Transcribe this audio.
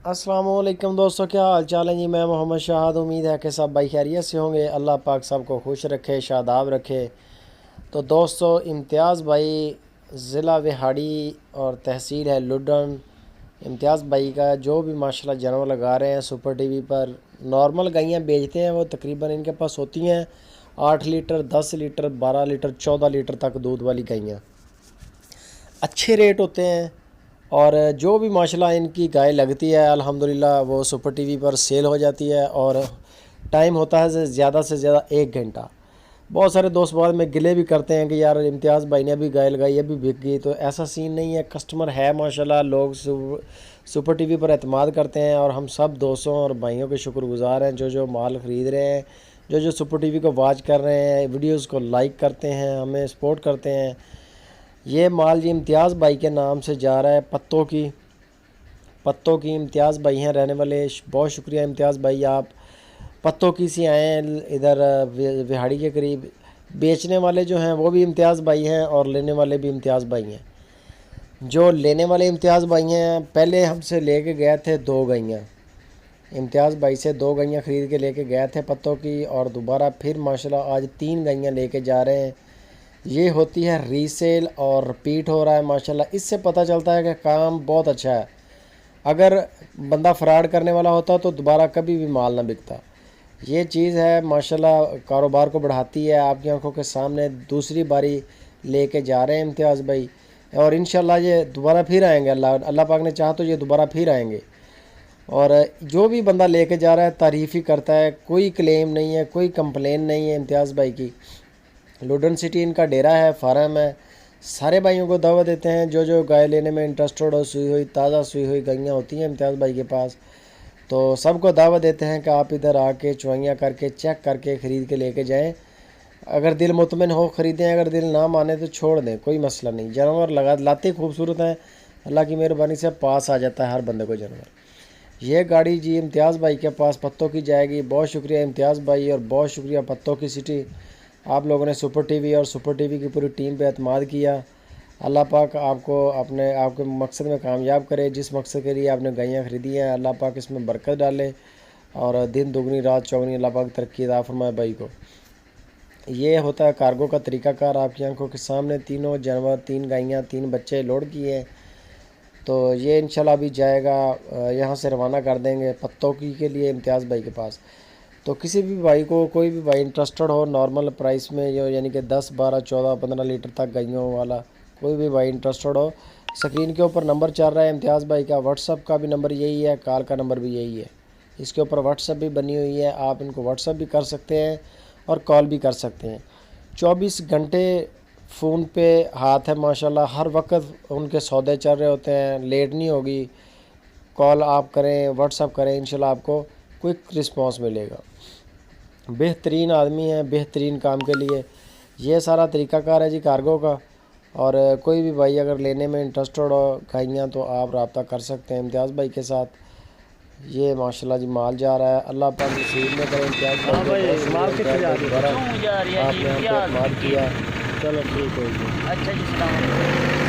अस्सलामुअलैकुम दोस्तों, क्या हाल चाल है जी। मैं मोहम्मद शाहद। उम्मीद है कि सब भाई खैरियत से होंगे। अल्लाह पाक सबको खुश रखे, शादाब रखे। तो दोस्तों, इम्तियाज़ भाई ज़िला विहाड़ी और तहसील है लुडन। इम्तियाज़ भाई का जो भी माशाल्लाह जानवर लगा रहे हैं सुपर टीवी पर। नॉर्मल गायें बेचते हैं वो, तकरीबन इनके पास होती हैं 8 लीटर, 10 लीटर, 12 लीटर, 14 लीटर तक दूध वाली गायें। अच्छे रेट होते हैं और जो भी माशाल्लाह इनकी गाय लगती है अल्हम्दुलिल्लाह वो सुपर टीवी पर सेल हो जाती है। और टाइम होता है ज़्यादा से ज़्यादा 1 घंटा। बहुत सारे दोस्त बाद में गिले भी करते हैं कि यार इम्तियाज़ भाई ने अभी गाय लगाई, अभी बिक गई। तो ऐसा सीन नहीं है, कस्टमर है माशाल्लाह। लोग सुपर टीवी पर एतमाद करते हैं और हम सब दोस्तों और भाइयों के शुक्रगुजार हैं जो जो माल ख़रीद रहे हैं, जो जो सुपर टीवी को वॉच कर रहे हैं, वीडियोज़ को लाइक करते हैं, हमें सपोर्ट करते हैं। ये माल जी इम्तियाज़ भाई के नाम से जा रहा है। पत्तों की इम्तियाज़ भाई हैं रहने वाले। बहुत शुक्रिया इम्तियाज़ भाई, आप पत्तों की से आए हैं इधर विहाड़ी के करीब। बेचने वाले जो हैं वो भी इम्तियाज़ भाई हैं और लेने वाले भी इम्तियाज़ भाई हैं। जो लेने वाले इम्तियाज़ भाई हैं पहले हमसे लेके गए थे 2 गैयाँ। इम्तियाज़ भाई से 2 गैयाँ ख़रीद के लेके गए थे पत्तों की, और दोबारा फिर माशाल्लाह आज 3 गैयाँ लेके जा रहे हैं। ये होती है रीसेल और रिपीट हो रहा है माशाल्लाह। इससे पता चलता है कि काम बहुत अच्छा है। अगर बंदा फ्रॉड करने वाला होता तो दोबारा कभी भी माल ना बिकता। ये चीज़ है माशाल्लाह, कारोबार को बढ़ाती है। आपकी आंखों के सामने दूसरी बारी लेके जा रहे हैं इम्तियाज़ भाई, और इंशाल्लाह ये दोबारा फिर आएंगे। अल्लाह पाक ने चाहा तो ये दोबारा फिर आएंगे। और जो भी बंदा लेके जा रहा है तारीफ़ ही करता है, कोई क्लेम नहीं है, कोई कंप्लेन नहीं है इम्तियाज़ भाई की। लुडन सिटी इनका डेरा है, फार्म है। सारे भाइयों को दावत देते हैं जो जो गाय लेने में इंटरेस्टेड हो, सुई हुई ताज़ा सुई हुई गायें होती हैं इम्तियाज़ भाई के पास, तो सबको दावत देते हैं कि आप इधर आके चुवाइयाँ करके चेक करके ख़रीद के लेके जाएं। अगर दिल मुतमिन हो ख़रीदें, अगर दिल ना माने तो छोड़ दें, कोई मसला नहीं। जानवर लाते खूबसूरत हैं, अल्लाह की मेहरबानी से पास आ जाता है हर बंदे को जानवर। यह गाड़ी जी इम्तियाज़ भाई के पास पत्तों की जाएगी। बहुत शुक्रिया इम्तियाज़ भाई और बहुत शुक्रिया पत्तों की सिटी। आप लोगों ने सुपर टीवी और सुपर टीवी की पूरी टीम पे एतमाद किया। अल्लाह पाक आपको आपके मकसद में कामयाब करे। जिस मकसद के लिए आपने गायें ख़रीदी हैं अल्लाह पाक इसमें बरकत डाले और दिन दुगनी रात चौगनी अल्लाह पाक तरक्की अता फरमाए भाई को। ये होता है कार्गो का तरीक़ाकार। आपकी आंखों के सामने तीनों जानवर, 3 गायें, 3 बच्चे लोड किए हैं। तो ये इंशाल्लाह अभी जाएगा, यहाँ से रवाना कर देंगे पत्तों की के लिए इम्तियाज़ भाई के पास। तो किसी भी भाई को, कोई भी भाई इंटरेस्टेड हो नॉर्मल प्राइस में, जो यानी कि 10, 12, 14, 15 लीटर तक गायों वाला, कोई भी भाई इंटरेस्टेड हो, स्क्रीन के ऊपर नंबर चल रहा है इम्तियाज़ भाई का। व्हाट्सअप का भी नंबर यही है, कॉल का नंबर भी यही है। इसके ऊपर व्हाट्सअप भी बनी हुई है, आप इनको व्हाट्सअप भी कर सकते हैं और कॉल भी कर सकते हैं। 24 घंटे फ़ोन पे हाथ है माशाल्लाह। हर वक्त उनके सौदे चल रहे होते हैं, लेट नहीं होगी। कॉल आप करें, व्हाट्सअप करें, इंशाल्लाह आपको क्विक रिस्पॉन्स मिलेगा। बेहतरीन आदमी है, बेहतरीन काम के लिए। ये सारा तरीक़ाकार है जी कार्गो का। और कोई भी भाई अगर लेने में इंटरेस्टेड हो गायें तो आप रब्ता कर सकते हैं इम्तियाज़ भाई के साथ। ये माशाल्लाह जी माल जा रहा है। अल्लाह पाक नसीब में करें इम्तियाज़ भाई। आपने हमको बात किया, चलो ठीक है जी। अच्छा जी, सलाम।